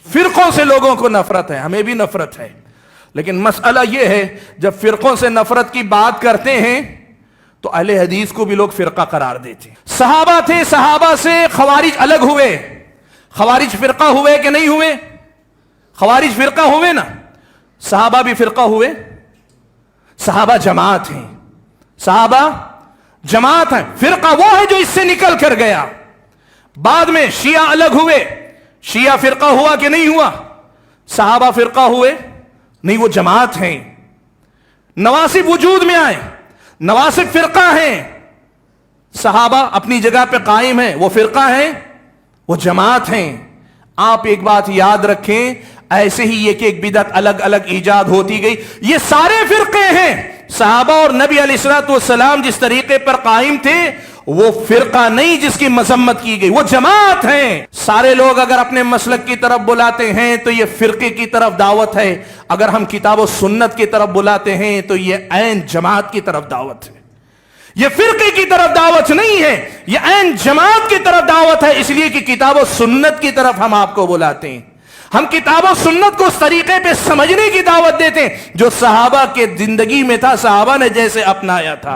فرقوں سے لوگوں کو نفرت ہے، ہمیں بھی نفرت ہے، لیکن مسئلہ یہ ہے جب فرقوں سے نفرت کی بات کرتے ہیں تو اہل حدیث کو بھی لوگ فرقہ قرار دیتے ہیں۔ صحابہ تھے، صحابہ سے خوارج الگ ہوئے، خوارج فرقہ ہوئے کہ نہیں ہوئے؟ خوارج فرقہ ہوئے نا، صحابہ بھی فرقہ ہوئے، صحابہ جماعت ہیں، صحابہ جماعت ہیں، فرقہ وہ ہے جو اس سے نکل کر گیا۔ بعد میں شیعہ الگ ہوئے، شیعہ فرقہ ہوا کہ نہیں ہوا؟ صحابہ فرقہ ہوئے نہیں، وہ جماعت ہیں۔ نواسب وجود میں آئے، نواسب فرقہ ہیں، صحابہ اپنی جگہ پہ قائم ہیں، وہ فرقہ ہیں، وہ جماعت ہیں۔ آپ ایک بات یاد رکھیں، ایسے ہی ایک ایک بدعت الگ الگ ایجاد ہوتی گئی، یہ سارے فرقے ہیں۔ صحابہ اور نبی علیہ الصلوۃ والسلام جس طریقے پر قائم تھے وہ فرقہ نہیں جس کی مذمت کی گئی، وہ جماعت ہیں۔ سارے لوگ اگر اپنے مسلک کی طرف بلاتے ہیں تو یہ فرقے کی طرف دعوت ہے، اگر ہم کتاب و سنت کی طرف بلاتے ہیں تو یہ عین جماعت کی طرف دعوت ہے، یہ فرقے کی طرف دعوت نہیں ہے، یہ عین جماعت کی طرف دعوت ہے، اس لیے کہ کتاب و سنت کی طرف ہم آپ کو بلاتے ہیں۔ ہم کتاب و سنت کو اس طریقے پہ سمجھنے کی دعوت دیتے ہیں جو صحابہ کے زندگی میں تھا، صحابہ نے جیسے اپنایا تھا۔